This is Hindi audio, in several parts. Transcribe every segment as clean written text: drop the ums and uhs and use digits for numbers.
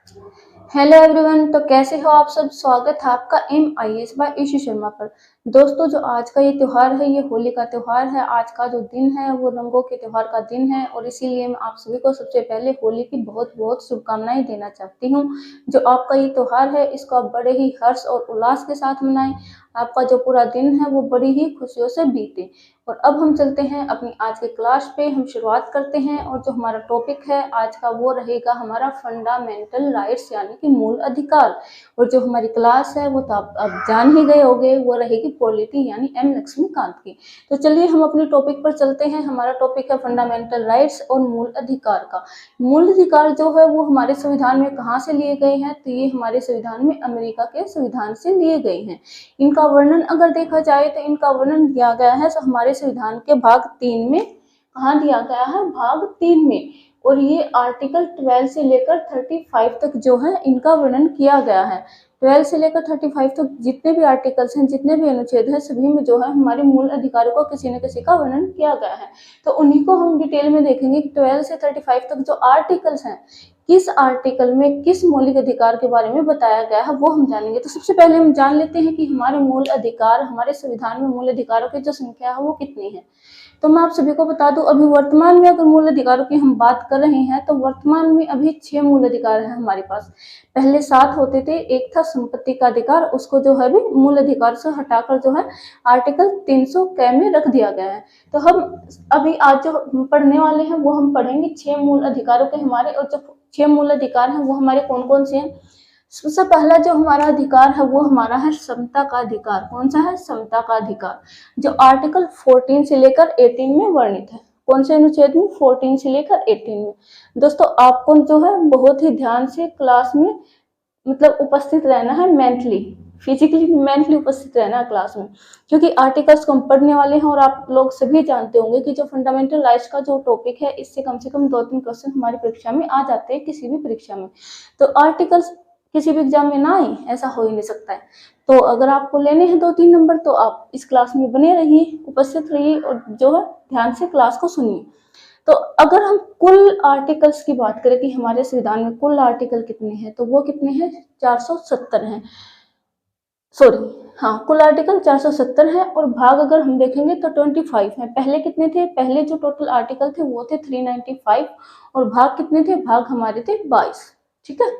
Hello everyone. तो कैसे हो आप सब। स्वागत है आपका MIS बाय ईशू शर्मा पर। दोस्तों, जो आज का ये त्यौहार है, ये होली का त्यौहार है। आज का जो दिन है वो रंगों के त्यौहार का दिन है और इसीलिए मैं आप सभी को सबसे पहले होली की बहुत बहुत शुभकामनाएं देना चाहती हूँ। जो आपका ये त्यौहार है, इसको आप बड़े ही हर्ष और उल्लास के साथ मनाएं। आपका जो पूरा दिन है वो बड़ी ही खुशियों से बीते। और अब हम चलते हैं अपनी आज के क्लास पे। हम शुरुआत करते हैं और जो हमारा टॉपिक है आज का वो रहेगा हमारा फंडामेंटल राइट्स यानी कि मूल अधिकार। और जो हमारी क्लास है वो तो आप अब जान ही गए होंगे, वो रहेगी पॉलिटी यानी M लक्ष्मीकांत की। तो चलिए हम अपने टॉपिक पर चलते हैं। हमारा टॉपिक है फंडामेंटल राइट्स और मूल अधिकार का। मूल अधिकार जो है वो हमारे संविधान में कहाँ से लिए गए हैं, तो ये हमारे संविधान में अमेरिका के संविधान से लिए गए हैं। इनका वर्णन अगर देखा जाए तो इनका वर्णन दिया गया है हमारे संविधान के भाग 3 में। कहाँ दिया गया है? भाग 3 में। और ये आर्टिकल 12 से लेकर 35 तक जो है इनका वर्णन किया गया है। 12 से लेकर 35 तक जितने भी आर्टिकल्स हैं, जितने भी अनुच्छेद हैं, सभी में जो है हमारे मूल अधिकारों को किसी न किसी का वर्णन किया गया है। तो उन्हीं को हम डिटेल में देखेंगे कि 12 से 35 तक जो आर्टिकल्स हैं, किस आर्टिकल में किस मौलिक अधिकार के बारे में बताया गया है वो हम जानेंगे। तो सबसे पहले हम जान लेते हैं कि हमारे मूल अधिकार, हमारे संविधान में मूल अधिकारों की जो संख्या है वो कितनी है। तो मैं आप सभी को बता दूं, अभी वर्तमान में अगर मूल अधिकारों की हम बात कर रहे हैं तो वर्तमान में अभी 6 मूल अधिकार हैं हमारे पास। पहले 7 होते थे। एक था संपत्ति का अधिकार, उसको जो है भी मूल अधिकार से हटाकर जो है आर्टिकल 300 क में रख दिया गया है। तो हम अभी आज जो पढ़ने वाले हैं वो हम पढ़ेंगे 6 मूल अधिकारों के हमारे। और जो 6 मूल अधिकार हैं वो हमारे कौन कौन से हैं। सबसे पहला जो हमारा अधिकार है वो हमारा है समता का अधिकार। कौन सा है? समता का अधिकार, जो आर्टिकल 14 से लेकर 18 में वर्णित है। कौन से अनुच्छेद में? 14 से लेकर 18 में। दोस्तों, आपको जो है बहुत ही ध्यान से क्लास में मतलब उपस्थित रहना है, मेंटली फिजिकली मेंटली उपस्थित रहना है क्लास में, क्योंकि आर्टिकल्स को हम पढ़ने वाले हैं। और आप लोग सभी जानते होंगे कि जो फंडामेंटल राइट्स का जो टॉपिक है, इससे कम से कम 2-3 क्वेश्चन हमारी परीक्षा में आ जाते हैं, किसी भी परीक्षा में। तो आर्टिकल्स किसी भी एग्जाम में ना आए, ऐसा हो ही नहीं सकता है। तो अगर आपको लेने हैं 2-3 नंबर तो आप इस क्लास में बने रहिए, उपस्थित रहिए और जो है ध्यान से क्लास को सुनिए। तो अगर हम कुल आर्टिकल्स की बात करें कि हमारे संविधान में कुल आर्टिकल कितने हैं, तो वो कितने हैं? 470 हैं। सॉरी, हाँ, कुल आर्टिकल 470 है। और भाग अगर हम देखेंगे तो 25 है। पहले कितने थे? पहले जो टोटल आर्टिकल थे वो थे 395। और भाग कितने थे? भाग हमारे थे 22। ठीक है।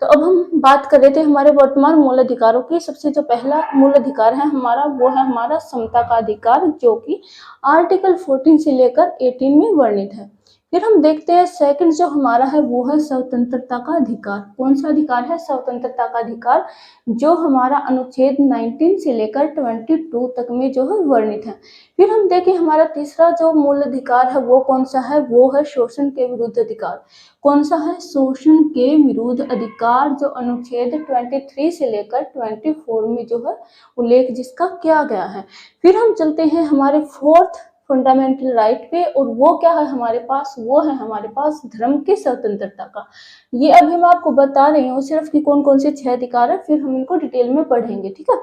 तो अब हम बात कर रहे थे हमारे वर्तमान मूल अधिकारों की। सबसे जो पहला मूल अधिकार है हमारा वो है हमारा समता का अधिकार, जो कि आर्टिकल 14 से लेकर 18 में वर्णित है। फिर हम देखते हैं सेकंड जो हमारा है वो है स्वतंत्रता का अधिकार। कौन सा अधिकार है? स्वतंत्रता का अधिकार, जो हमारा अनुच्छेद 19 से लेकर 22 तक में जो है वर्णित है। फिर हम देखें हमारा तीसरा जो मूल अधिकार है वो कौन सा है? वो है शोषण के विरुद्ध अधिकार। कौन सा है? शोषण के विरुद्ध अधिकार, जो अनुच्छेद 23 से लेकर 24 में जो है उल्लेख जिसका किया गया है। फिर हम चलते हैं हमारे फोर्थ फंडामेंटल राइट पे, और वो क्या है हमारे पास? वो है हमारे पास धर्म की स्वतंत्रता का। ये अभी मैं आपको बता रही हूँ सिर्फ कि कौन कौन से 6 अधिकार है, फिर हम इनको डिटेल में पढ़ेंगे। ठीक है।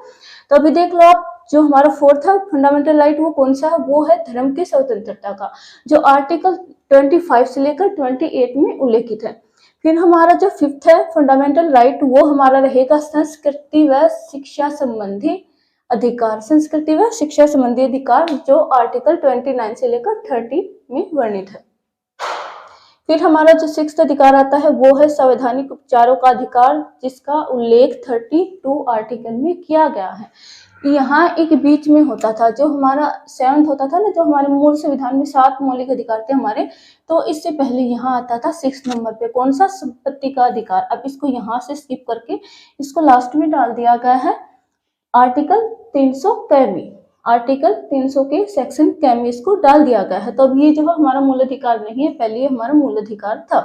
तो अभी देख लो आप, जो हमारा फोर्थ है फंडामेंटल राइट वो कौन सा है? वो है धर्म की स्वतंत्रता का, जो आर्टिकल 25 से लेकर 28 में उल्लेखित है। फिर हमारा जो फिफ्थ है फंडामेंटल राइट वो हमारा रहेगा संस्कृति व शिक्षा संबंधी अधिकार। संस्कृति व शिक्षा संबंधी अधिकार, जो आर्टिकल 29 से लेकर 30 में वर्णित है। फिर हमारा जो सिक्स्थ अधिकार आता है वो है संवैधानिक उपचारों का अधिकार, जिसका उल्लेख 32 आर्टिकल में किया गया है। यहाँ एक बीच में होता था, जो हमारा 7th होता था ना, जो हमारे मूल संविधान में 7 मौलिक अधिकार थे हमारे, तो इससे पहले यहाँ आता था 6 नंबर पे। कौन सा? संपत्ति का अधिकार। अब इसको यहाँ से स्किप करके इसको लास्ट में डाल दिया गया है आर्टिकल 300 क में। आर्टिकल 300 के सेक्शन क में इसको डाल दिया गया है। तो अब ये जो है हमारा मूल अधिकार नहीं है, पहले ये हमारा मूल अधिकार था।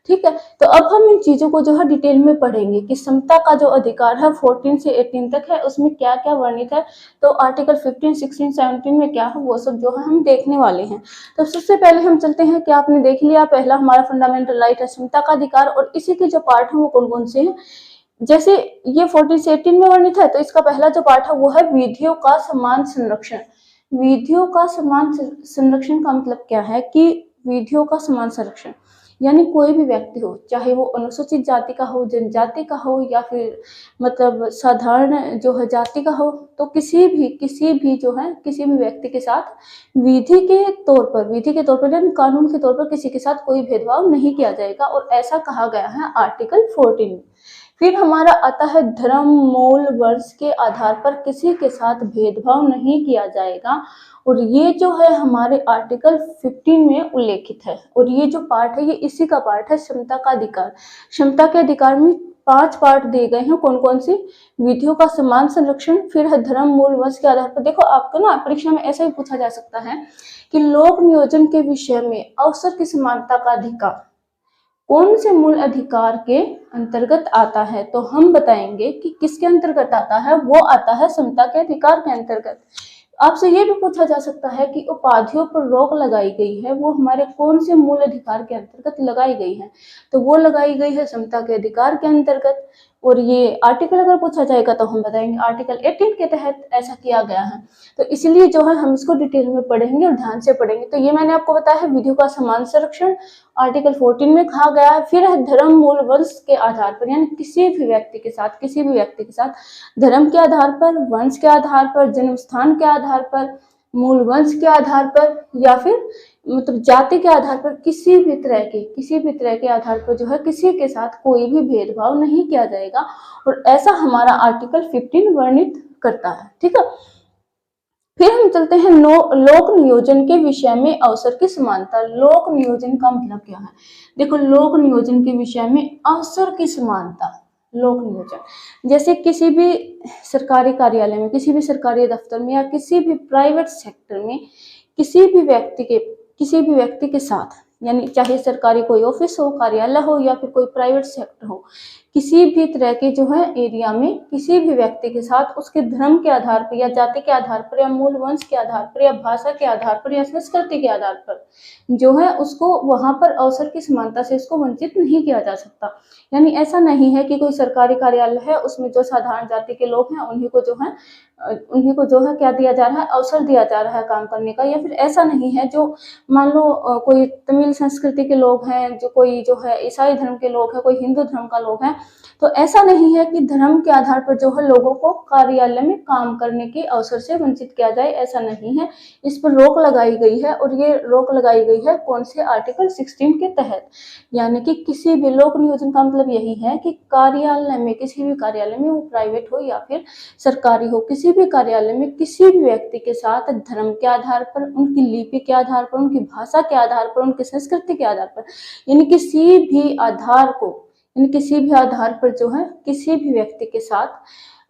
ठीक है। तो अब हम इन चीजों को जो है डिटेल में पढ़ेंगे कि समता का जो अधिकार है 14 से 18 तक है, उसमें क्या क्या वर्णित है। तो आर्टिकल 15, 16, 17 में क्या है वो सब जो है हम देखने वाले हैं। तो सबसे पहले हम चलते हैं कि आपने देख लिया, पहला हमारा फंडामेंटल राइट है समता का अधिकार, और इसी के जो पार्ट है वो कौन कौन से हैं। जैसे ये 14 से 18 में वर्णित है, तो इसका पहला जो पार्ट है वो है विधियों का समान संरक्षण। विधियों का समान संरक्षण का मतलब क्या है कि विधियों का समान संरक्षण यानी कोई भी व्यक्ति हो, चाहे वो अनुसूचित जाति का हो, जनजाति का हो या फिर मतलब साधारण जो है जाति का हो, तो किसी भी जो है किसी भी व्यक्ति के साथ विधि के तौर पर यानी कानून के तौर पर किसी के साथ कोई भेदभाव नहीं किया जाएगा, और ऐसा कहा गया है आर्टिकल 14 में। फिर हमारा आता है धर्म, मूल, वर्ष के आधार पर किसी के साथ भेदभाव नहीं किया जाएगा, और ये जो है हमारे आर्टिकल 15 में उल्लेखित है। और ये जो पार्ट है ये इसी का पार्ट है, क्षमता का अधिकार। क्षमता के अधिकार में 5 पार्ट दिए गए हैं, कौन कौन से? विधियों का समान संरक्षण, फिर है धर्म, मूल, वर्ष के आधार पर। देखो आपको ना परीक्षा में ऐसा भी पूछा जा सकता है कि लोक नियोजन के विषय में अवसर की समानता का अधिकार कौन से मूल अधिकार के अंतर्गत आता है, तो हम बताएंगे कि किसके अंतर्गत आता है, वो आता है समता के अधिकार के अंतर्गत। आपसे ये भी पूछा जा सकता है कि उपाधियों पर रोक लगाई गई है वो हमारे कौन से मूल अधिकार के अंतर्गत लगाई गई है, तो वो लगाई गई है समता के अधिकार के अंतर्गत। और ये आर्टिकल अगर पूछा जाएगा तो हम बताएंगे आर्टिकल 18 के तहत ऐसा किया गया है। तो इसलिए जो है हम इसको डिटेल में पढ़ेंगे और ध्यान से पढ़ेंगे। तो ये मैंने आपको बताया है विधियों का समान संरक्षण आर्टिकल 14 में कहा गया है। फिर है धर्म, मूल, वंश के आधार पर, यानी किसी भी व्यक्ति के साथ धर्म के आधार पर, वंश के आधार पर, जन्म स्थान के आधार पर, मूल वंश के आधार पर या फिर मतलब जाति के आधार पर किसी भी तरह के आधार पर जो है किसी के साथ कोई भी भेदभाव नहीं किया जाएगा, और ऐसा हमारा आर्टिकल 15 वर्णित करता है। ठीक है, फिर हम चलते हैं लोक नियोजन के विषय में अवसर की समानता। लोक नियोजन का मतलब क्या है? देखो, लोक नियोजन के विषय में अवसर की समानता। लोक नियोजन जैसे किसी भी सरकारी कार्यालय में, किसी भी सरकारी दफ्तर में या किसी भी प्राइवेट सेक्टर में किसी भी व्यक्ति के साथ, यानी चाहे सरकारी कोई ऑफिस हो, कार्यालय हो या फिर कोई प्राइवेट सेक्टर हो, किसी भी तरह के जो है एरिया में किसी भी व्यक्ति के साथ उसके धर्म के आधार पर या जाति के आधार पर या मूल वंश के आधार पर या भाषा के आधार पर या संस्कृति के आधार पर जो है उसको वहां पर अवसर की समानता से इसको वंचित नहीं किया जा सकता। यानी ऐसा नहीं है कि कोई सरकारी कार्यालय है उसमें जो साधारण जाति के लोग हैं उन्हीं को जो है क्या दिया जा रहा है, अवसर दिया जा रहा है काम करने का। या फिर ऐसा नहीं है जो मान लो कोई तमिल संस्कृति के लोग हैं, जो कोई जो है ईसाई धर्म के लोग हैं, कोई हिंदू धर्म का लोग है, तो ऐसा नहीं है कि धर्म के आधार पर जो है लोगों को कार्यालय में काम करने के अवसर से वंचित किया जाए, ऐसा नहीं है। इस पर रोक लगाई गई है, और ये रोक लगाई गई है कौन से? आर्टिकल 16 के तहत। यानी कि किसी भी लोक नियोजन का मतलब यही है कि कार्यालय में, किसी भी कार्यालय में, वो प्राइवेट हो या फिर सरकारी हो, किसी भी कार्यालय में किसी भी व्यक्ति के साथ धर्म के आधार पर, उनकी लिपि के आधार पर, उनकी भाषा के आधार पर, उनकी संस्कृति के आधार पर, यानी किसी भी आधार पर जो है किसी भी व्यक्ति के साथ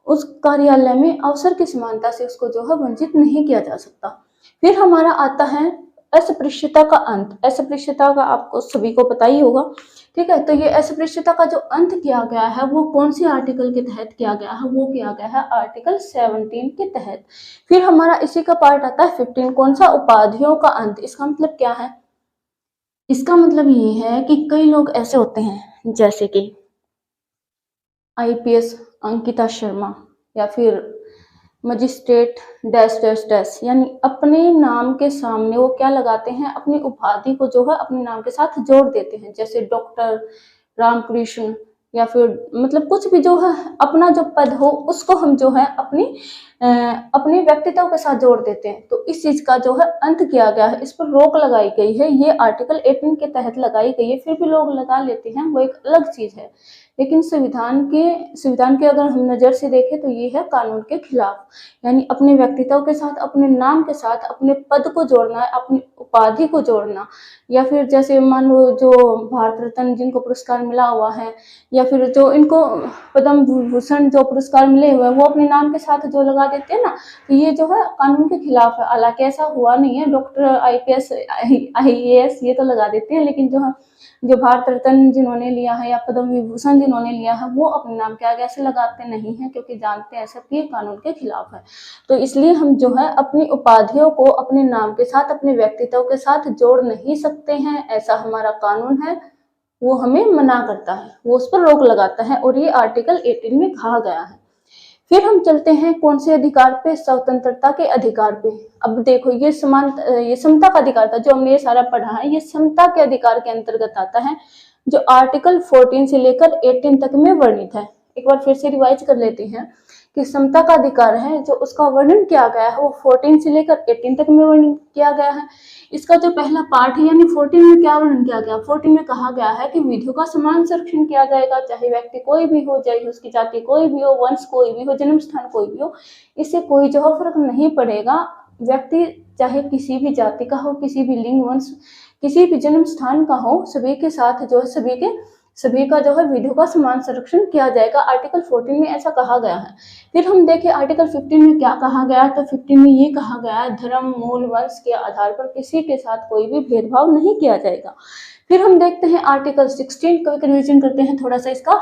उस कार्यालय में अवसर की समानता से उसको जो है वंचित नहीं किया जा सकता। फिर हमारा आता है अस्पृश्यता का अंत। अस्पृश्यता का आपको सभी को पता ही होगा। ठीक है, तो ये अस्पृश्यता का जो अंत किया गया है वो कौन से आर्टिकल के तहत किया गया है? वो किया गया है आर्टिकल 17 के तहत। फिर हमारा इसी का पार्ट आता है 15, कौन सा? उपाधियों का अंत। इसका मतलब क्या है? इसका मतलब ये है कि कई लोग ऐसे होते हैं जैसे कि आईपीएस अंकिता शर्मा या फिर मजिस्ट्रेट डैश डैश डैश, यानी अपने नाम के सामने वो क्या लगाते हैं? अपनी उपाधि को जो है अपने नाम के साथ जोड़ देते हैं, जैसे डॉक्टर, रामकृष्ण, या फिर मतलब कुछ भी जो है अपना जो पद हो उसको हम जो है अपने व्यक्तित्व के साथ जोड़ देते हैं। तो इस चीज का जो है अंत किया गया है, इस पर रोक लगाई गई है। ये आर्टिकल 18 के तहत लगाई गई है। फिर भी लोग लगा लेते हैं, वो एक अलग चीज है, लेकिन संविधान के अगर हम नजर से देखें तो ये है कानून के खिलाफ। यानी अपने व्यक्तित्व के साथ, अपने नाम के साथ अपने पद को जोड़ना, अपनी उपाधि को जोड़ना, या फिर जैसे मान लो जो भारत रत्न जिनको पुरस्कार मिला हुआ है, या फिर जो इनको पद्म भूषण जो पुरस्कार मिले हुए हैं वो अपने नाम के साथ जो लगा देते हैं ना, तो ये जो है कानून के खिलाफ है। हालांकि ऐसा हुआ नहीं है, डॉक्टर, आईपीएस, आईएएस ये तो लगा देते हैं, लेकिन जो भारत रत्न जिन्होंने लिया है या पद्म विभूषण जिन्होंने लिया है वो अपने नाम के आगे ऐसे लगाते नहीं हैं, क्योंकि जानते हैं सब ये कानून के खिलाफ है। तो इसलिए हम जो है अपनी उपाधियों को अपने नाम के साथ, अपने व्यक्तित्व के साथ जोड़ नहीं सकते हैं, ऐसा हमारा कानून है, वो हमें मना करता है, वो उस पर रोक लगाता है, और ये आर्टिकल 18 में कहा गया है। फिर हम चलते हैं कौन से अधिकार पे, स्वतंत्रता के अधिकार पे। अब देखो ये समता का अधिकार था जो हमने ये सारा पढ़ा है, ये समता के अधिकार के अंतर्गत आता है जो आर्टिकल 14 से लेकर 18 तक में वर्णित है। एक बार फिर से रिवाइज कर लेते हैं कि समता का अधिकार है जो उसका वर्णन किया गया है वो 14 से लेकर 18 तक में वर्णन किया गया है। इसका जो पहला पार्ट है यानी 14 में क्या वर्णन किया गया, 14 में कहा गया है कि विधियों का समान संरक्षण किया जाएगा, चाहे व्यक्ति कोई भी हो, चाहे उसकी जाति कोई भी हो, वंश कोई भी हो, जन्म स्थान कोई भी हो, इससे कोई जो है फर्क नहीं पड़ेगा। व्यक्ति चाहे किसी भी जाति का हो, किसी भी लिंग, वंश, किसी भी जन्म स्थान का हो, सभी के साथ जो है सभी का जो है विधियों का समान संरक्षण किया जाएगा। आर्टिकल 14 में ऐसा कहा गया है। फिर हम देखें आर्टिकल 15 में क्या कहा गया, तो 15 में ये कहा गया है धर्म, मूल, वंश के आधार पर किसी के साथ कोई भी भेदभाव नहीं किया जाएगा। फिर हम देखते हैं आर्टिकल 16 का रिवीजन करते हैं थोड़ा सा इसका।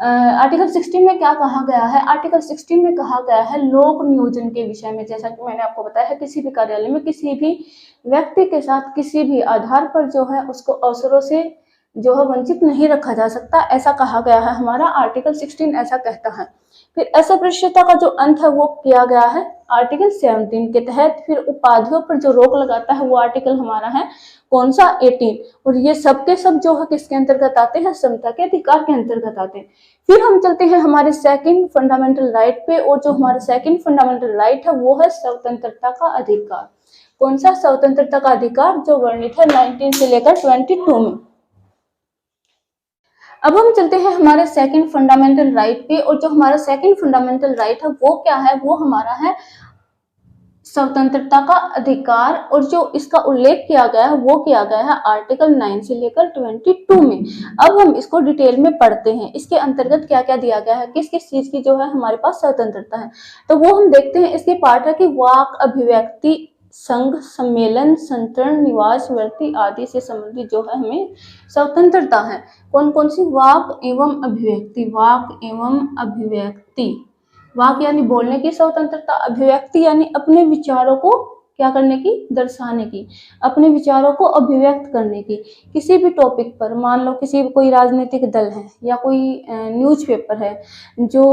आर्टिकल 16 में क्या कहा गया है, आर्टिकल 16 में कहा गया है लोक नियोजन के विषय में। जैसा कि मैंने आपको बताया है किसी भी कार्यालय में किसी भी व्यक्ति के साथ किसी भी आधार पर जो है उसको अवसरों से जो है वंचित नहीं रखा जा सकता, ऐसा कहा गया है। हमारा आर्टिकल 16 ऐसा कहता है। फिर अस्पृश्यता का जो अंत है वो किया गया है आर्टिकल 17 के तहत। फिर उपाधियों पर जो रोक लगाता है वो आर्टिकल हमारा है कौन सा, 18। और ये सब के सब जो है किसके अंतर्गत आते हैं, समता के अधिकार के अंतर्गत आते हैं। फिर हम चलते हैं हमारे सेकंड फंडामेंटल राइट पे, और जो हमारा सेकंड फंडामेंटल राइट है वो है स्वतंत्रता का अधिकार। कौन सा, स्वतंत्रता का अधिकार, जो वर्णित है 19 से लेकर 22 में। अब हम चलते हैं हमारे सेकंड फंडामेंटल राइट पे, और जो हमारा सेकंड फंडामेंटल राइट है वो क्या है, वो हमारा है स्वतंत्रता का अधिकार। और जो इसका उल्लेख किया गया है वो किया गया है आर्टिकल 9 से लेकर 22 में। अब हम इसको डिटेल में पढ़ते हैं, इसके अंतर्गत क्या क्या दिया गया है, किस किस चीज की जो है हमारे पास स्वतंत्रता है, तो वो हम देखते हैं। इसके पार्ट है कि वाक, अभिव्यक्ति, संघ, सम्मेलन, संतरण, निवास, वृत्ति आदि से संबंधित जो है हमें स्वतंत्रता है। कौन कौन सी, वाक एवं अभिव्यक्ति, वाक एवं अभिव्यक्ति। वाक यानी बोलने की स्वतंत्रता, अभिव्यक्ति यानी अपने विचारों को क्या करने की, दर्शाने की, अपने विचारों को अभिव्यक्त करने की। किसी भी टॉपिक पर, मान लो किसी कोई राजनीतिक दल है या कोई न्यूज़पेपर है जो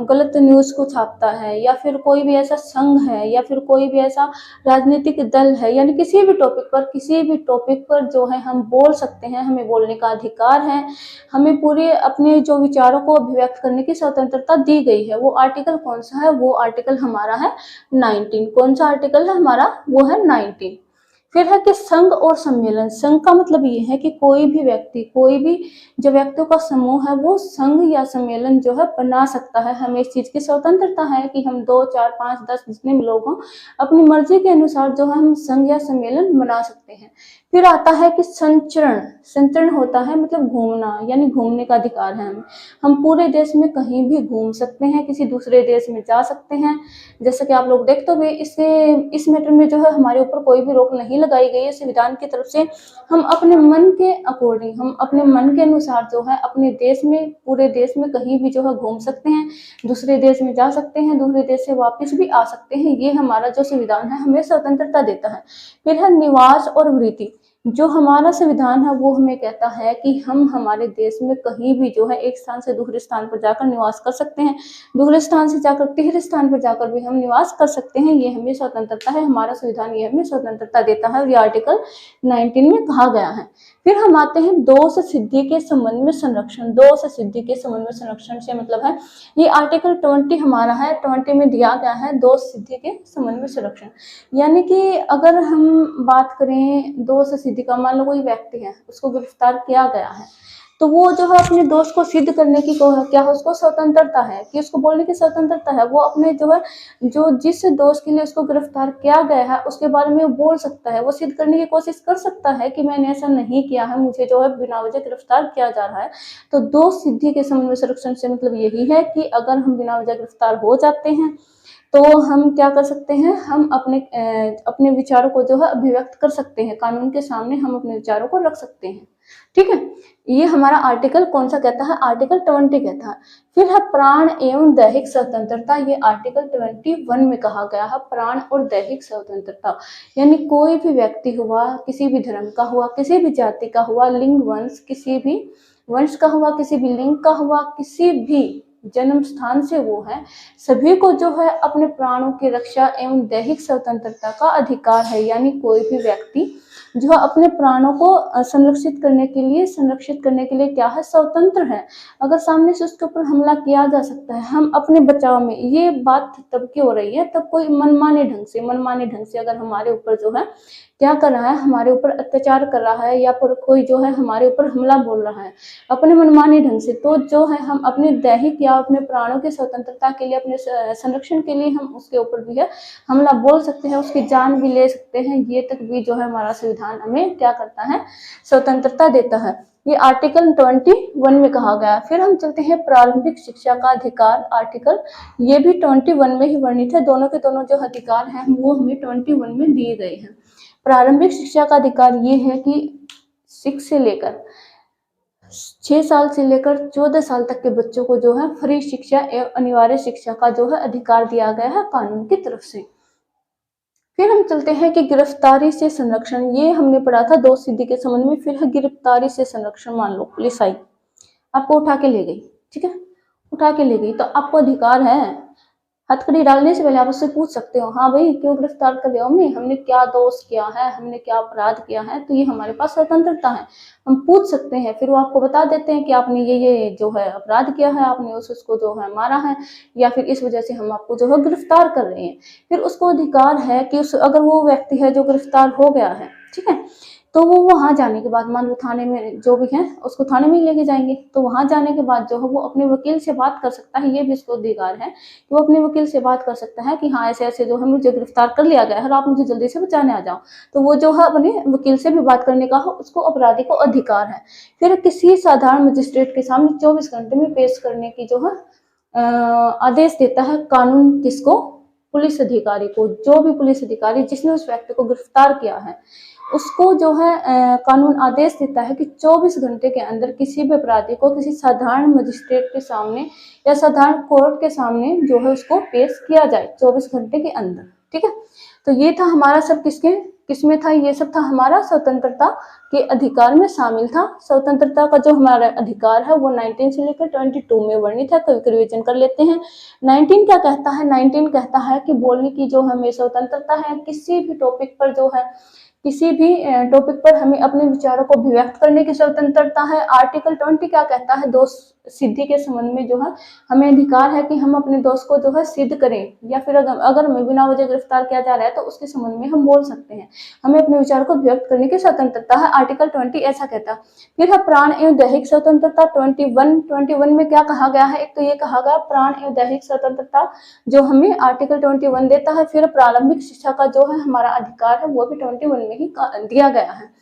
गलत न्यूज़ को छापता है, या फिर कोई भी ऐसा संघ है या फिर कोई भी ऐसा राजनीतिक दल है, यानी किसी भी टॉपिक पर जो है हम बोल सकते हैं, हमें बोलने का अधिकार है, हमें पूरे अपने जो विचारों को अभिव्यक्त करने की स्वतंत्रता दी गई है। वो आर्टिकल कौन सा है, वो आर्टिकल हमारा है 19। कौन सा आर्टिकल है हमारा, वो है 19। फिर है कि संघ और सम्मेलन। संघ का मतलब ये है कि कोई भी व्यक्ति, कोई भी जो व्यक्तियों का समूह है वो संघ या सम्मेलन जो है बना सकता है। हमें इस चीज की स्वतंत्रता है कि हम 2, 4, 5, 10 जितने भी लोग हों अपनी मर्जी के अनुसार जो है हम संघ या सम्मेलन बना सकते हैं। फिर आता है कि संचरण। संचरण होता है मतलब घूमना, यानी घूमने का अधिकार है हमें। हम पूरे देश में कहीं भी घूम सकते हैं, किसी दूसरे देश में जा सकते हैं। जैसे कि आप लोग देखते हुए इस मैटर में जो है हमारे ऊपर कोई भी रोक नहीं लगाई गई है संविधान की तरफ से। हम अपने मन के अकॉर्डिंग, हम अपने मन के अनुसार जो है अपने देश में, पूरे देश में कहीं भी जो है घूम सकते हैं, दूसरे देश में जा सकते हैं, दूसरे देश से वापस भी आ सकते हैं। ये हमारा जो संविधान है हमें स्वतंत्रता देता है। फिर है निवास और वृत्ति। जो हमारा संविधान है वो हमें कहता है कि हम हमारे देश में कहीं भी जो है एक स्थान से दूसरे स्थान पर जाकर निवास कर सकते हैं, दूसरे स्थान से जाकर तीसरे स्थान पर जाकर भी हम निवास कर सकते हैं। ये हमें स्वतंत्रता है, हमारा संविधान ये हमें स्वतंत्रता देता है, और ये आर्टिकल 19 में कहा गया है। फिर हम आते हैं दोष सिद्धि के संबंध में संरक्षण। दोष सिद्धि के संबंध में संरक्षण से मतलब है ये आर्टिकल 20 हमारा है, 20 में दिया गया है दोष सिद्धि के संबंध में संरक्षण। यानी कि अगर हम बात करें दोष सिद्धि का, मान लो कोई व्यक्ति है उसको गिरफ्तार किया गया है, तो वो जो है अपने दोष को सिद्ध करने की क्या है, उसको स्वतंत्रता है, कि उसको बोलने की स्वतंत्रता है। वो अपने जो है जो जिस दोष के लिए उसको गिरफ्तार किया गया है उसके बारे में वो बोल सकता है, वो सिद्ध करने की कोशिश कर सकता है कि मैंने ऐसा नहीं किया है, मुझे जो है बिना वजह गिरफ्तार किया जा रहा है। तो दोष सिद्धि के संबंध में संरक्षण से मतलब यही है कि अगर हम बिना वजह गिरफ्तार हो जाते हैं तो हम क्या कर सकते हैं, हम अपने विचारों को जो है अभिव्यक्त कर सकते हैं, कानून के सामने हम अपने विचारों को रख सकते हैं। ठीक है, ये हमारा आर्टिकल कौन सा कहता है, आर्टिकल 20 कहता है। फिर है प्राण एवं दैहिक स्वतंत्रता। ये आर्टिकल 21 में कहा गया है, प्राण और दैहिक स्वतंत्रता। यानी कोई भी व्यक्ति हुआ, किसी भी धर्म का हुआ, किसी भी जाति का हुआ, लिंग वंश किसी भी वंश का हुआ, किसी भी लिंग का हुआ, किसी भी जन्म स्थान से वो हैं, सभी को जो है अपने प्राणों की रक्षा एवं दैहिक स्वतंत्रता का अधिकार है। यानी कोई भी व्यक्ति जो अपने प्राणों को संरक्षित करने के लिए क्या है, स्वतंत्र है। अगर सामने से उसके ऊपर हमला किया जा सकता है, हम अपने बचाव में, ये बात तब की हो रही है तब कोई मनमाने ढंग से अगर हमारे ऊपर जो है क्या कर रहा है, हमारे ऊपर अत्याचार कर रहा है या फिर कोई जो है हमारे ऊपर हमला बोल रहा है अपने मनमाने ढंग से, तो जो है हम अपने दैहिक या अपने प्राणों की स्वतंत्रता के लिए, अपने संरक्षण के लिए हम उसके ऊपर भी है हमला बोल सकते हैं, उसकी जान भी ले सकते हैं। ये तक भी जो है हमारा संविधान हमें क्या करता है, स्वतंत्रता देता है। ये आर्टिकल 21 में कहा गया। फिर हम चलते हैं प्रारंभिक शिक्षा का अधिकार आर्टिकल, ये भी 21 में ही वर्णित है। दोनों के दोनों जो अधिकार हैं वो हमें 21 में दिए गए हैं। प्रारंभिक शिक्षा का अधिकार ये है कि 6 साल से लेकर 14 साल तक के बच्चों को जो है फ्री शिक्षा एवं अनिवार्य शिक्षा का जो है अधिकार दिया गया है कानून की तरफ से। फिर हम चलते हैं कि गिरफ्तारी से संरक्षण, ये हमने पढ़ा था दोषसिद्धि के संबंध में। फिर है गिरफ्तारी से संरक्षण। मान लो पुलिस आई, आपको उठा के ले गई, ठीक है, उठा के ले गई, तो आपको अधिकार है हथकड़ी डालने से पहले आप उससे पूछ सकते हो, हाँ भाई क्यों गिरफ्तार कर लिया हमें, हमने क्या दोष किया है, हमने क्या अपराध किया है, तो ये हमारे पास स्वतंत्रता है, हम पूछ सकते हैं। फिर वो आपको बता देते हैं कि आपने ये जो है अपराध किया है, आपने उसको जो है मारा है, या फिर इस वजह से हम आपको जो है गिरफ्तार कर रहे हैं। फिर उसको अधिकार है कि अगर वो व्यक्ति है जो गिरफ्तार हो गया है, ठीक है, तो वो वहां जाने के बाद, मान लो थाने में जो भी है उसको थाने में ही लेके जाएंगे, तो वहां जाने के बाद जो है वो अपने वकील से बात कर सकता है। ये भी इसको अधिकार है कि वो अपने वकील से बात कर सकता है कि हाँ ऐसे ऐसे जो है मुझे गिरफ्तार कर लिया गया है और आप मुझे जल्दी से बचाने आ जाओ, तो वो जो है अपने वकील से भी बात करने का उसको अपराधी को अधिकार है। फिर किसी साधारण मजिस्ट्रेट के सामने 24 घंटे में पेश करने की जो है आदेश देता है कानून, किसको, पुलिस अधिकारी को। जो भी पुलिस अधिकारी जिसने उस व्यक्ति को गिरफ्तार किया है उसको जो है कानून आदेश देता है कि 24 घंटे के अंदर किसी भी अपराधी को किसी साधारण मजिस्ट्रेट के सामने या साधारण कोर्ट के सामने जो है उसको पेश किया जाए 24 घंटे के अंदर, ठीक है। तो ये था हमारा सब किसमें था, ये सब था हमारा स्वतंत्रता के अधिकार में शामिल था। स्वतंत्रता का जो हमारा अधिकार है वो 19 से लेकर 22 में वर्णित है। कभी रिवीजन कर लेते हैं। 19 क्या कहता है, 19 कहता है कि बोलने की जो हमें स्वतंत्रता है, किसी भी टॉपिक पर जो है, किसी भी टॉपिक पर हमें अपने विचारों को अभिव्यक्त करने की स्वतंत्रता है। आर्टिकल 20 क्या कहता है, दोष सिद्धि के संबंध में जो है हमें अधिकार है कि हम अपने दोष को जो है सिद्ध करें, या फिर अगर हमें बिना वजह गिरफ्तार किया जा रहा है तो उसके संबंध में हम बोल सकते हैं, हमें अपने विचारों को व्यक्त करने की स्वतंत्रता है। आर्टिकल 20 ऐसा कहता है। फिर है प्राण एवं दैहिक स्वतंत्रता। 21 में क्या कहा गया है, एक तो ये कहा गया प्राण एवं दैहिक स्वतंत्रता जो हमें आर्टिकल 21 देता है। फिर प्रारंभिक शिक्षा का जो है हमारा अधिकार है वो भी 21 में ही दिया गया है।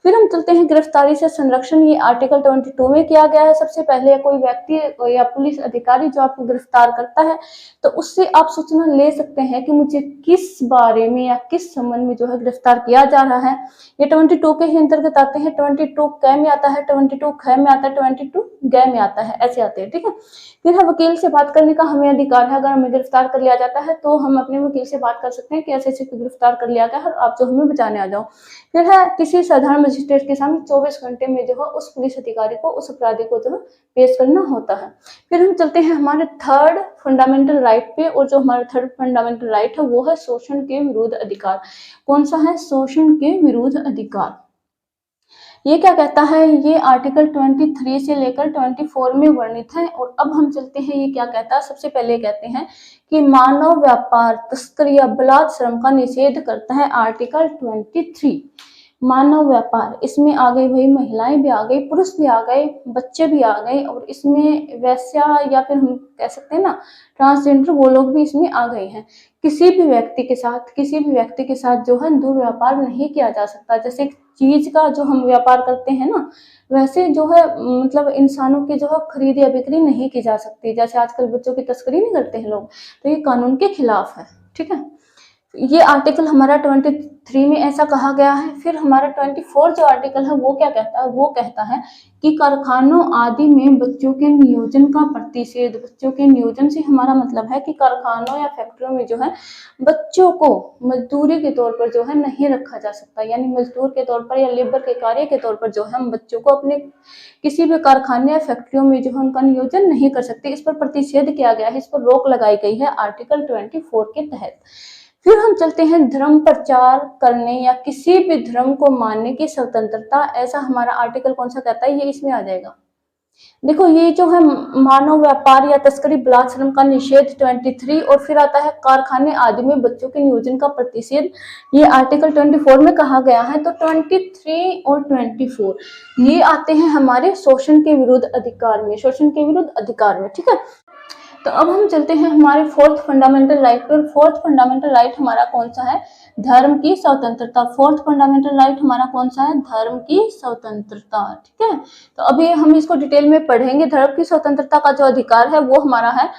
फिर हम चलते हैं गिरफ्तारी से संरक्षण। ये आर्टिकल 22 में किया गया है। सबसे पहले कोई व्यक्ति या पुलिस अधिकारी जो आपको गिरफ्तार करता है तो उससे आप सूचना ले सकते हैं कि मुझे किस बारे में या किस संबंध में जो है गिरफ्तार किया जा रहा है। ये 22 के ही अंतर्गत आते हैं। 22 क में आता है, 22 ख में आता है, 22 ग में आता है, ऐसे आते हैं, ठीक है। फिर है वकील से बात करने का हमें अधिकार है। अगर हमें गिरफ्तार कर लिया जाता है तो हम अपने वकील से बात कर सकते हैं कि ऐसे ऐसे गिरफ्तार कर लिया गया है और आप जो हमें बचाने आ जाओ। फिर है किसी साधारण मजिस्ट्रेट के सामने 24 घंटे में जो है उस पुलिस अधिकारी को, उस अपराधी को जो है पेश करना होता है। फिर हम चलते हैं हमारे थर्ड फंडामेंटल राइट पे, और जो हमारा थर्ड फंडामेंटल राइट है वो है शोषण के विरुद्ध अधिकार। कौन सा है, शोषण के विरुद्ध अधिकार। ये क्या कहता है, ये आर्टिकल 23 से लेकर 24 में वर्णित है। और अब हम चलते हैं ये क्या कहता है। सबसे पहले कहते हैं कि मानव व्यापार, तस्करी या बलात् श्रम का निषेध करता है आर्टिकल 23। मानव व्यापार, इसमें आ गई भाई महिलाएं भी आ गई, पुरुष भी आ गए, बच्चे भी आ गए, और इसमें वैश्या या फिर हम कह सकते हैं ना ट्रांसजेंडर, वो लोग भी इसमें आ गए हैं। किसी भी व्यक्ति के साथ जो है दुर्व्यापार नहीं किया जा सकता। जैसे चीज का जो हम व्यापार करते हैं ना, वैसे जो है मतलब इंसानों की जो है खरीद या बिक्री नहीं की जा सकती। जैसे आजकल बच्चों की तस्करी नहीं करते हैं लोग, तो ये कानून के खिलाफ है, ठीक है। ये आर्टिकल हमारा 23 में ऐसा कहा गया है। फिर हमारा 24 जो आर्टिकल है वो क्या कहता है, वो कहता है कि कारखानों आदि में बच्चों के नियोजन का प्रतिषेध। बच्चों के नियोजन से हमारा मतलब है कि कारखानों या फैक्ट्रियों में जो है बच्चों को मजदूरी के तौर पर जो है नहीं रखा जा सकता, यानी मजदूर के तौर पर या लेबर के कार्य के तौर पर जो है हम बच्चों को अपने किसी भी कारखाने या फैक्ट्रियों में जो है उनका नियोजन नहीं कर सकते। इस पर प्रतिषेध किया गया है, इस पर रोक लगाई गई है आर्टिकल 24 के तहत। फिर हम चलते हैं धर्म प्रचार करने या किसी भी धर्म को मानने की स्वतंत्रता। ऐसा हमारा आर्टिकल कौन सा कहता है, ये इसमें आ जाएगा। देखो ये जो है मानव व्यापार या तस्करी बलात् श्रम का निषेध 23, और फिर आता है कारखाने आदि में बच्चों के नियोजन का प्रतिषेध, ये आर्टिकल 24 में कहा गया है। तो 23 और 24 ये आते हैं हमारे शोषण के विरुद्ध अधिकार में, शोषण के विरुद्ध अधिकार में, ठीक है। तो अब हम चलते हैं हमारे फोर्थ फंडामेंटल राइट पर। फोर्थ फंडामेंटल राइट हमारा कौन सा है, धर्म की स्वतंत्रता। फोर्थ फंडामेंटल राइट हमारा कौन सा है, धर्म की स्वतंत्रता, ठीक है। तो अभी हम इसको डिटेल में पढ़ेंगे। धर्म की स्वतंत्रता का जो अधिकार है वो हमारा है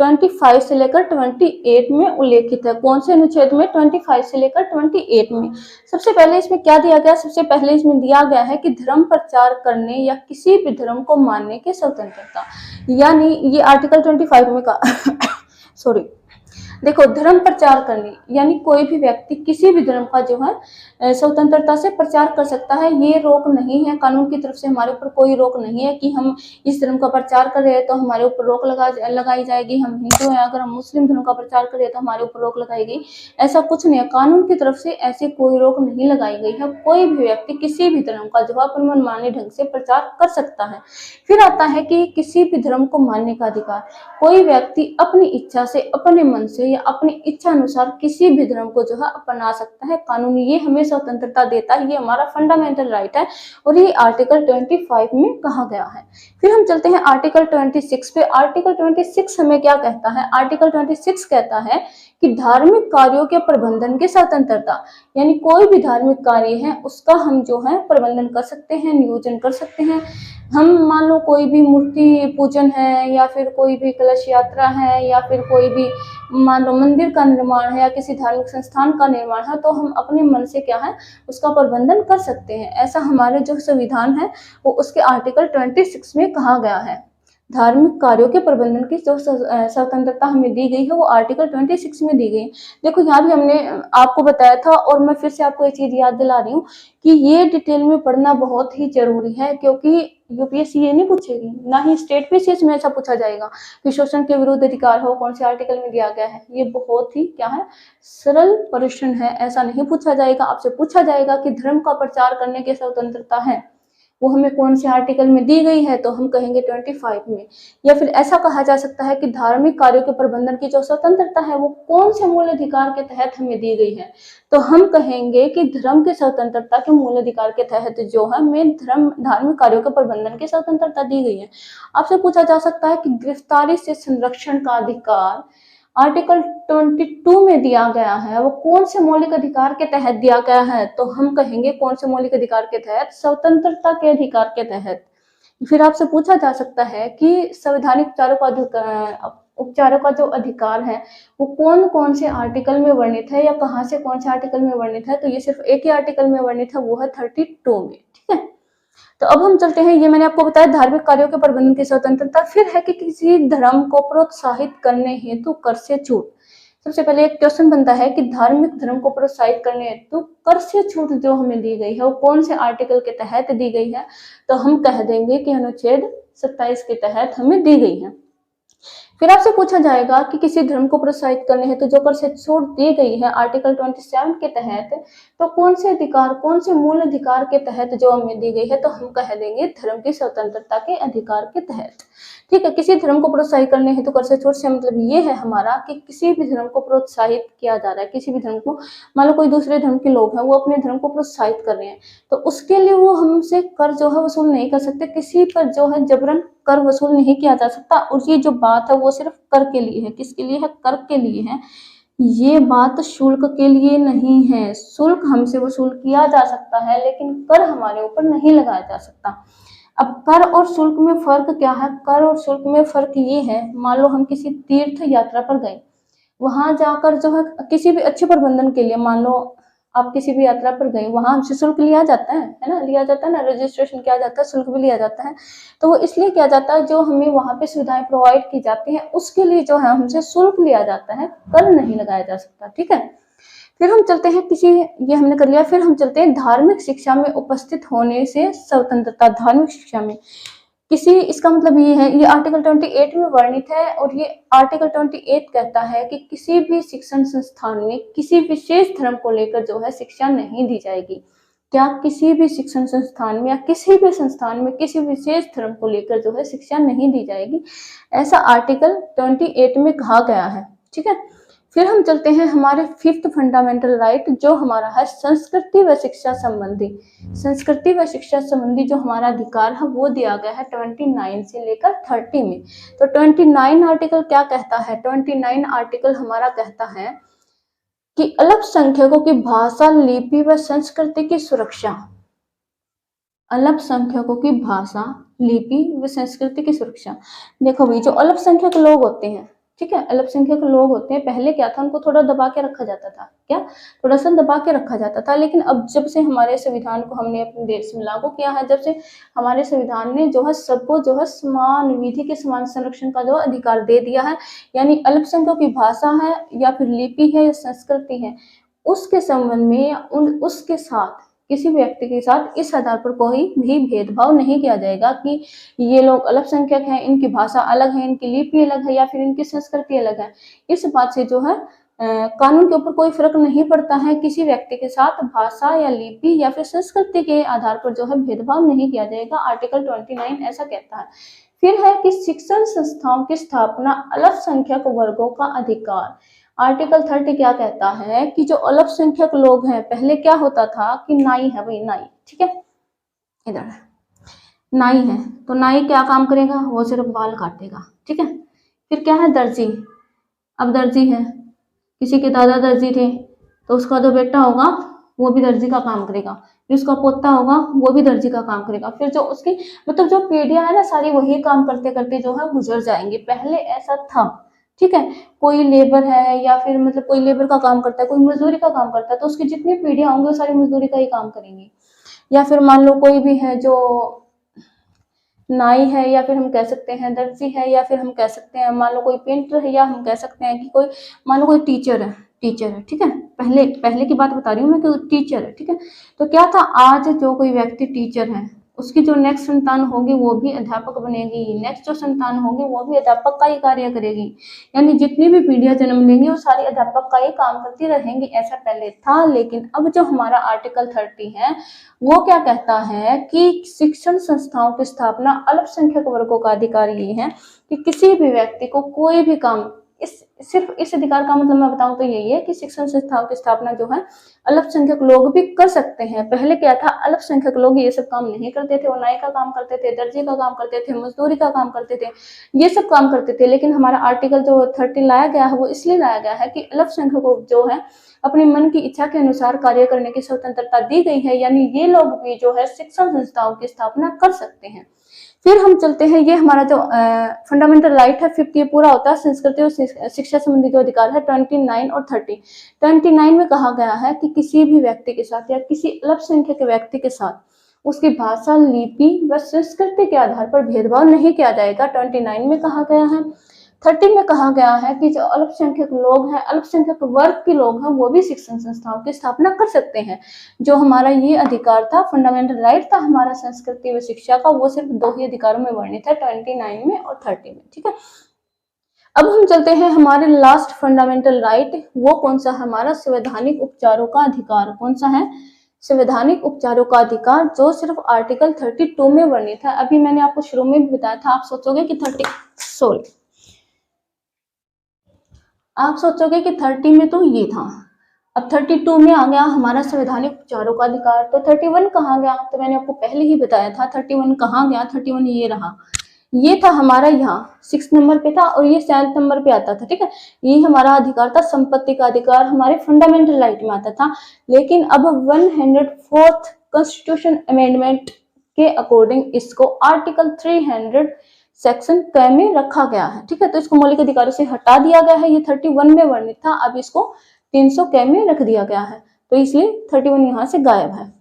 25 से लेकर 28 में उल्लेखित है। कौन से अनुच्छेद में, 25 से लेकर 28 में। सबसे पहले इसमें क्या दिया गया, सबसे पहले इसमें दिया गया है कि धर्म प्रचार करने या किसी भी धर्म को मानने की स्वतंत्रता, यानी ये आर्टिकल 25 में का सॉरी देखो, धर्म प्रचार करने यानी कोई भी व्यक्ति किसी भी धर्म का जो है स्वतंत्रता से प्रचार कर सकता है। ये रोक नहीं है, कानून की तरफ से हमारे ऊपर कोई रोक नहीं है कि हम इस धर्म का प्रचार कर रहे हैं तो हमारे ऊपर रोक लगाई जाएगी। हम हिंदू हैं, अगर हम मुस्लिम धर्म का प्रचार कर रहे हैं तो हमारे ऊपर रोक लगाई गई, ऐसा कुछ नहीं है। कानून की तरफ से ऐसी कोई रोक नहीं लगाई गई है। कोई भी व्यक्ति किसी भी धर्म का जो है अपने मनमाने ढंग से प्रचार कर सकता है। फिर आता है कि किसी भी धर्म को मानने का अधिकार। कोई व्यक्ति अपनी इच्छा से, अपने मन से या अपनी इच्छा अनुसार किसी भी धर्म को जो है अपना सकता है। कानून ये हमें स्वतंत्रता देता है, ये हमारा फंडामेंटल राइट है और ये आर्टिकल 25 में कहा गया है। फिर हम चलते हैं आर्टिकल 26 पे। आर्टिकल 26 हमें क्या कहता है, आर्टिकल 26 कहता है कि धार्मिक कार्यों के प्रबंधन की स्वतंत्रता, यानी कोई भी धार्मिक कार्य है उसका हम जो है प्रबंधन कर सकते हैं, नियोजन कर सकते हैं। हम मान लो कोई भी मूर्ति पूजन है या फिर कोई भी कलश यात्रा है या फिर कोई भी मान लो मंदिर का निर्माण है या किसी धार्मिक संस्थान का निर्माण है, तो हम अपने मन से क्या है उसका प्रबंधन कर सकते हैं। ऐसा हमारे जो संविधान है वो उसके आर्टिकल 26 में कहा गया है। धार्मिक कार्यों के प्रबंधन की जो स्वतंत्रता हमें दी गई है वो आर्टिकल 26 में दी गई। देखो यहाँ भी हमने आपको बताया था और मैं फिर से आपको एक चीज याद दिला रही हूँ कि ये डिटेल में पढ़ना बहुत ही जरूरी है, क्योंकि यूपीएससी ये नहीं पूछेगी, ना ही स्टेट पीसीएस में ऐसा पूछा जाएगा कि शोषण के विरुद्ध अधिकार हो कौन से आर्टिकल में दिया गया है। ये बहुत ही क्या है, सरल प्रश्न है, ऐसा नहीं पूछा जाएगा। आपसे पूछा जाएगा कि धर्म का प्रचार करने की स्वतंत्रता है वो हमें कौन से आर्टिकल में दी गई है, तो हम कहेंगे 25 में। या फिर ऐसा कहा जा सकता है कि धार्मिक कार्यों के प्रबंधन की जो स्वतंत्रता है वो कौन से मूल अधिकार के तहत हमें दी गई है, तो हम कहेंगे कि धर्म की स्वतंत्रता के मूल अधिकार के तहत जो है हमें धार्मिक कार्यों के प्रबंधन की स्वतंत्रता दी गई है। आपसे पूछा जा सकता है कि गिरफ्तारी से संरक्षण का अधिकार आर्टिकल 22 में दिया गया है, वो कौन से मौलिक अधिकार के तहत दिया गया है, तो हम कहेंगे कौन से मौलिक अधिकार के तहत, स्वतंत्रता के अधिकार के तहत। फिर आपसे पूछा जा सकता है कि संवैधानिक उपचारों का जो अधिकार है वो कौन कौन से आर्टिकल में वर्णित है या कहाँ से कौन से आर्टिकल में वर्णित है, तो ये सिर्फ एक ही आर्टिकल में वर्णित है, वो है 32 में, ठीक है। तो अब हम चलते हैं, ये मैंने आपको बताया धार्मिक कार्यों के प्रबंधन की स्वतंत्रता। फिर है कि किसी धर्म को प्रोत्साहित करने हेतु कर से छूट। सबसे पहले एक क्वेश्चन बनता है कि धार्मिक धर्म को प्रोत्साहित करने हेतु कर से छूट जो हमें दी गई है वो कौन से आर्टिकल के तहत दी गई है, तो हम कह देंगे कि अनुच्छेद 27 के तहत हमें दी गई है। फिर आपसे पूछा जाएगा कि किसी धर्म को प्रोत्साहित करने हेतु जो कर से छूट दी गई है आर्टिकल 27 के तहत, तो कौन से अधिकार, कौन से मूल अधिकार के तहत जो हमें दी गई है, तो हम कह देंगे धर्म की स्वतंत्रता के अधिकार के तहत, ठीक है। किसी धर्म को प्रोत्साहित करने हेतु कर से छूट से मतलब ये है हमारा कि किसी भी धर्म को प्रोत्साहित किया जा रहा है, किसी भी धर्म को, मान लो कोई दूसरे धर्म के लोग हैं वो अपने धर्म को प्रोत्साहित कर रहे हैं, तो उसके लिए वो हमसे कर जो है वसूल नहीं कर सकते, किसी पर जो है जबरन कर वसूल नहीं किया जा सकता। और ये जो बात है वो सिर्फ कर के लिए है, किसके लिए है, कर के लिए है, ये बात शुल्क के लिए नहीं है। शुल्क हमसे वसूल किया जा सकता है लेकिन कर हमारे ऊपर नहीं लगाया जा सकता। अब कर और शुल्क में फर्क क्या है, कर और शुल्क में फर्क ये है, मान लो हम किसी तीर्थ यात्रा पर गए, वहां जाकर जो है किसी भी अच्छे प्रबंधन के लिए, मान लो आप किसी भी यात्रा पर गए, वहां हमसे शुल्क लिया जाता है ना, लिया जाता है ना, रजिस्ट्रेशन किया जाता है, शुल्क भी लिया जाता है। तो वो इसलिए किया जाता है, जो हमें वहां पे सुविधाएं प्रोवाइड की जाती हैं उसके लिए जो है हमसे शुल्क लिया जाता है, कर नहीं लगाया जा सकता, ठीक है। फिर हम चलते हैं ये हमने कर लिया। फिर हम चलते हैं धार्मिक शिक्षा में उपस्थित होने से स्वतंत्रता। धार्मिक शिक्षा में इसका मतलब ये है, ये आर्टिकल 28 में वर्णित है, और ये आर्टिकल 28 कहता है कि किसी भी शिक्षण संस्थान में किसी विशेष धर्म को लेकर जो है शिक्षा नहीं दी जाएगी। क्या किसी भी शिक्षण संस्थान में या किसी भी संस्थान में किसी विशेष धर्म को लेकर जो है शिक्षा नहीं दी जाएगी, ऐसा आर्टिकल 28 में कहा गया है, ठीक है। फिर हम चलते हैं हमारे फिफ्थ फंडामेंटल राइट, जो हमारा है संस्कृति व शिक्षा संबंधी। संस्कृति व शिक्षा संबंधी जो हमारा अधिकार है वो दिया गया है 29 से लेकर 30 में। तो 29 आर्टिकल क्या कहता है? 29 आर्टिकल हमारा कहता है कि अल्पसंख्यकों की भाषा, लिपि व संस्कृति की सुरक्षा। अल्पसंख्यकों की भाषा, लिपि व संस्कृति की सुरक्षा। देखो भाई, जो अल्पसंख्यक लोग होते हैं, ठीक है, अल्पसंख्यक लोग होते हैं, पहले क्या था, उनको थोड़ा दबा के रखा जाता था, क्या थोड़ा सा दबा के रखा जाता था। लेकिन अब जब से हमारे संविधान को हमने अपने देश में लागू किया है, जब से हमारे संविधान ने जो है सबको जो है समान विधि के समान संरक्षण का जो अधिकार दे दिया है, यानी अल्पसंख्यकों की भाषा है या फिर लिपि है या संस्कृति है, उसके संबंध में उसके साथ किसी व्यक्ति के साथ इस आधार पर कोई भी भेदभाव नहीं किया जाएगा कि ये लोग अल्पसंख्यक हैं, इनकी भाषा अलग है, इनकी लिपि अलग है या फिर इनकी संस्कृति अलग है। इस बात से जो है कानून के ऊपर कोई फर्क नहीं पड़ता है, किसी व्यक्ति के साथ भाषा या लिपि या फिर संस्कृति के आधार पर जो है भेदभाव नहीं किया जाएगा। आर्टिकल 29 ऐसा कहता है। फिर है कि शिक्षण संस्थाओं की स्थापना अल्पसंख्यक वर्गों का अधिकार। आर्टिकल 30 क्या कहता है कि जो अल्पसंख्यक लोग हैं, पहले क्या होता था कि नाई है भाई, नाई, ठीक है, इधर नाई है, तो नाई क्या काम करेगा, वो सिर्फ बाल काटेगा, ठीक है। फिर क्या है, दर्जी। अब दर्जी है, किसी के दादा दर्जी थे, तो उसका जो बेटा होगा वो भी दर्जी का काम करेगा, फिर उसका पोता होगा वो भी दर्जी का काम करेगा। फिर जो उसकी मतलब जो पीढ़ियां है ना, सारी वही काम करते करते जो है गुजर जाएंगे। पहले ऐसा था, ठीक है, कोई लेबर है या फिर मतलब कोई लेबर का काम करता है, कोई मजदूरी का काम करता है, तो उसकी जितनी पीढ़ियां होंगी वो सारी मजदूरी का ही काम करेंगी। या फिर मान लो कोई भी है जो नाई है, या फिर हम कह सकते हैं दर्जी है, या फिर हम कह सकते हैं मान लो कोई पेंटर है, या हम कह सकते हैं कि कोई मान लो कोई टीचर है, ठीक है, पहले की बात बता रही हूँ मैं कि टीचर है, ठीक है। तो क्या था, आज जो कोई व्यक्ति टीचर है, उसकी जो नेक्स्ट संतान होगी वो भी अध्यापक बनेगी, नेक्स्ट जो संतान होगी वो भी अध्यापक का ही कार्य करेगी, यानी जितनी भी पीढ़ियां जन्म लेंगी वो सारी अध्यापक का ही काम करती रहेंगी। ऐसा पहले था, लेकिन अब जो हमारा आर्टिकल 30 है वो क्या कहता है कि शिक्षण संस्थाओं की स्थापना अल्पसंख्यक वर्गों का अधिकार ये है कि किसी भी व्यक्ति को कोई भी काम, सिर्फ इस अधिकार का मतलब मैं बताऊं तो यही है कि शिक्षण संस्थाओं की स्थापना जो है अल्पसंख्यक लोग भी कर सकते हैं। पहले क्या था, अल्पसंख्यक लोग ये सब काम नहीं करते थे, वो नाई का काम करते थे, दर्जी का काम करते थे, मजदूरी का काम करते थे, ये सब काम करते थे। लेकिन हमारा आर्टिकल जो 30 लाया गया है वो इसलिए लाया गया है कि अल्पसंख्यक को जो है अपने मन की इच्छा के अनुसार कार्य करने की स्वतंत्रता दी गई है, यानी ये लोग भी जो है शिक्षण संस्थाओं की स्थापना कर सकते हैं। फिर हम चलते हैं, ये हमारा जो फंडामेंटल राइट है 50 ये पूरा होता है संस्कृति और शिक्षा संबंधी जो अधिकार है 29 और 30। 29 में कहा गया है कि किसी भी व्यक्ति के साथ या किसी अल्पसंख्यक व्यक्ति के साथ उसकी भाषा, लिपि व संस्कृति के आधार पर भेदभाव नहीं किया जाएगा, 29 में कहा गया है। 30 में कहा गया है कि जो अल्पसंख्यक लोग हैं, अल्पसंख्यक वर्ग के लोग हैं, वो भी शिक्षण संस्थाओं की स्थापना कर सकते हैं। जो हमारा ये अधिकार था, फंडामेंटल राइट था हमारा संस्कृति व शिक्षा का, वो सिर्फ 2 ही अधिकारों में वर्णित है, 29 में और 30 में, ठीक है। अब हम चलते हैं हमारे लास्ट फंडामेंटल राइट, वो कौन सा है, हमारा संवैधानिक उपचारों का अधिकार। कौन सा है, संवैधानिक उपचारों का अधिकार, जो सिर्फ आर्टिकल 32 में वर्णित है। अभी मैंने आपको शुरू में भी बताया था, आप सोचोगे कि 30 में तो ये था, अब 32 में आ गया हमारा संवैधानिक उपचारों का अधिकार। तो 31 कहाँ गया, तो मैंने आपको पहले ही बताया था 31 कहाँ गया, 31 ये रहा, ये था हमारा यहाँ 6 नंबर पे था और ये 7 नंबर पे आता था, ठीक है। ये हमारा अधिकार था, संपत्ति का अधिकार हमारे फंडामेंटल राइट में आता था। लेकिन अब 104th कॉन्स्टिट्यूशन अमेंडमेंट के अकॉर्डिंग इसको आर्टिकल 300 सेक्शन क में रखा गया है। ठीक है, तो इसको मौलिक अधिकारों से हटा दिया गया है। ये 31 में वर्णित था, अब इसको 300 क में रख दिया गया है, तो इसलिए 31 यहाँ से गायब है।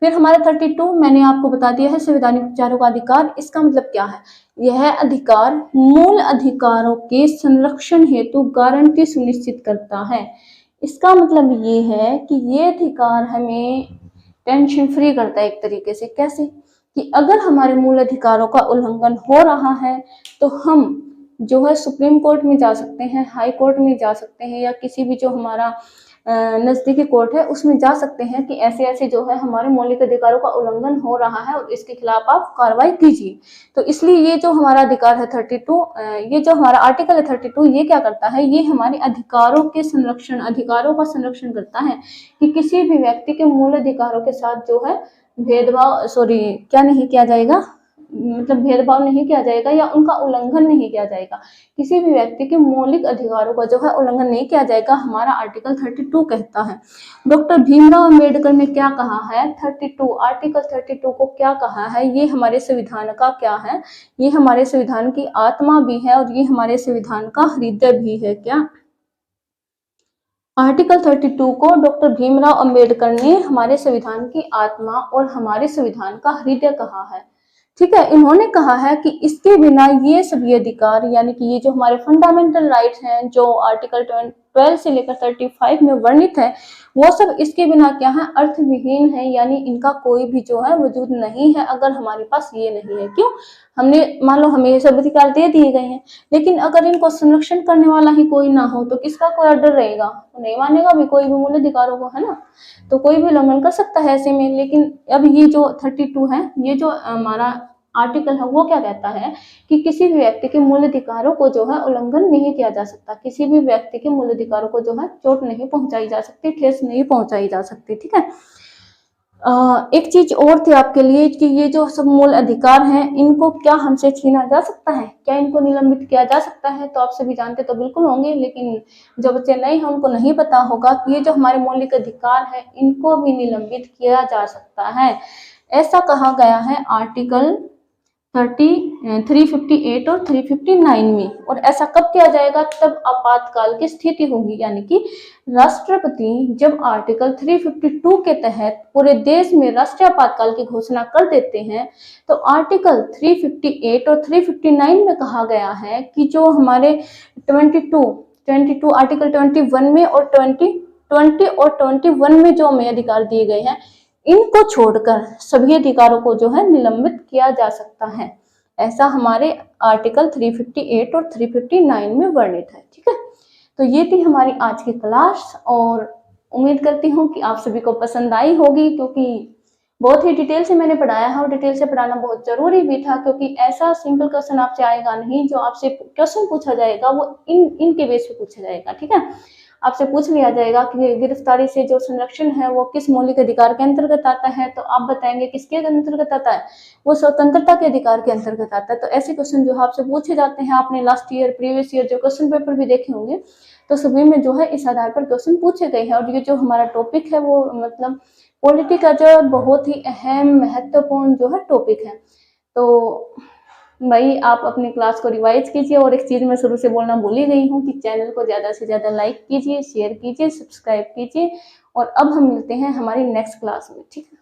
फिर हमारा 32 मैंने आपको बता दिया है, संवैधानिक विचारों का अधिकार। इसका मतलब क्या है? यह अधिकार मूल अधिकारों के संरक्षण हेतु गारंटी सुनिश्चित करता है। इसका मतलब ये है कि ये अधिकार हमें टेंशन फ्री करता है एक तरीके से। कैसे? कि अगर हमारे मूल अधिकारों का उल्लंघन हो रहा है तो हम जो है सुप्रीम कोर्ट में जा सकते हैं, हाई कोर्ट में जा सकते हैं, या किसी भी जो हमारा नजदीकी कोर्ट है उसमें जा सकते हैं कि ऐसे ऐसे जो है हमारे मौलिक अधिकारों का उल्लंघन हो रहा है और इसके खिलाफ आप कार्रवाई कीजिए। तो इसलिए ये जो हमारा अधिकार है 32, ये जो हमारा आर्टिकल है 32, ये क्या करता है? ये हमारे अधिकारों के संरक्षण, अधिकारों का संरक्षण करता है कि किसी भी व्यक्ति के मूल अधिकारों के साथ जो है भेदभाव, क्या नहीं किया जाएगा, मतलब भेदभाव नहीं किया जाएगा या उनका उल्लंघन नहीं किया जाएगा। किसी भी व्यक्ति के मौलिक अधिकारों का जो है उल्लंघन नहीं किया जाएगा, हमारा आर्टिकल 32 कहता है। डॉक्टर भीमराव अंबेडकर ने क्या कहा है? 32 आर्टिकल 32 को क्या कहा है? ये हमारे संविधान का क्या है? ये हमारे संविधान की आत्मा भी है और ये हमारे संविधान का हृदय भी है। क्या आर्टिकल 32 को डॉक्टर भीमराव अंबेडकर ने हमारे संविधान की आत्मा और हमारे संविधान का हृदय कहा है। ठीक है, इन्होंने कहा है कि इसके बिना ये सभी अधिकार, यानी कि ये जो हमारे फंडामेंटल राइट्स हैं जो आर्टिकल 12 से लेकर 35 में वर्णित है, वो सब इसके बिना क्या है? अर्थविहीन है, यानी इनका कोई भी जो है वजूद नहीं है अगर हमारे पास ये नहीं है। क्यों? हमने मान लो हमें ये सब अधिकार दे दिए गए हैं, लेकिन अगर इनको संरक्षण करने वाला ही कोई ना हो तो किसका कोई ऑर्डर रहेगा? तो नहीं मानेगा भी कोई भी मूल अधिकारों को, है ना? तो कोई भी उल्लंघन कर सकता है ऐसे में। लेकिन अब ये जो 32 है, ये जो हमारा आर्टिकल है, वो क्या कहता है कि किसी भी व्यक्ति के मूल अधिकारों को जो है उल्लंघन नहीं किया जा सकता, किसी भी व्यक्ति के मूल अधिकारों को जो है चोट नहीं पहुंचाई जा सकती, ठेस नहीं पहुंचाई जा सकती। ठीक है, एक चीज और थी आपके लिए कि ये जो सब मूल अधिकार हैं, इनको क्या हमसे छीना जा सकता है? क्या इनको निलंबित किया जा सकता है? तो आप सभी जानते तो बिल्कुल होंगे, लेकिन जो बच्चे नए हैं उनको नहीं पता होगा कि ये जो हमारे मौलिक अधिकार है इनको भी निलंबित किया जा सकता है। ऐसा कहा गया है आर्टिकल 358 और 359 में। और ऐसा कब किया जाएगा? तब आपातकाल की स्थिति होगी, यानी कि राष्ट्रपति जब आर्टिकल 352 के तहत पूरे देश में राष्ट्रीय आपातकाल की घोषणा कर देते हैं, तो आर्टिकल 358 और 359 में कहा गया है कि जो हमारे 22 आर्टिकल 21 में और 20 और 21 में जो हमें अधिकार दिए गए हैं, इनको छोड़कर सभी अधिकारों को जो है निलंबित किया जा सकता है। ऐसा हमारे आर्टिकल 358 और 359 में वर्णित है। ठीक है, तो ये थी हमारी आज की क्लास और उम्मीद करती हूँ कि आप सभी को पसंद आई होगी, क्योंकि बहुत ही डिटेल से मैंने पढ़ाया है और डिटेल से पढ़ाना बहुत जरूरी भी था, क्योंकि ऐसा सिंपल क्वेश्चन आपसे आएगा नहीं। जो आपसे क्वेश्चन पूछा जाएगा वो इनके बेस पे पूछा जाएगा। ठीक है, आपसे पूछ लिया जाएगा कि गिरफ्तारी से जो संरक्षण है वो किस मौलिक अधिकार के अंतर्गत आता है, तो आप बताएंगे किसके अंतर्गत आता है? वो स्वतंत्रता के अधिकार के अंतर्गत आता है। तो ऐसे क्वेश्चन जो आपसे पूछे जाते हैं, आपने लास्ट ईयर प्रीवियस ईयर जो क्वेश्चन पेपर भी देखे होंगे, तो सभी में जो है इस आधार पर क्वेश्चन पूछे गए हैं। और ये जो हमारा टॉपिक है वो मतलब पॉलिटी का जो बहुत ही अहम महत्वपूर्ण जो है टॉपिक है। तो भाई आप अपनी क्लास को रिवाइज कीजिए। और एक चीज मैं शुरू से बोलना भूल ही गई हूँ कि चैनल को ज्यादा से ज्यादा लाइक कीजिए, शेयर कीजिए, सब्सक्राइब कीजिए। और अब हम मिलते हैं हमारी नेक्स्ट क्लास में। ठीक है।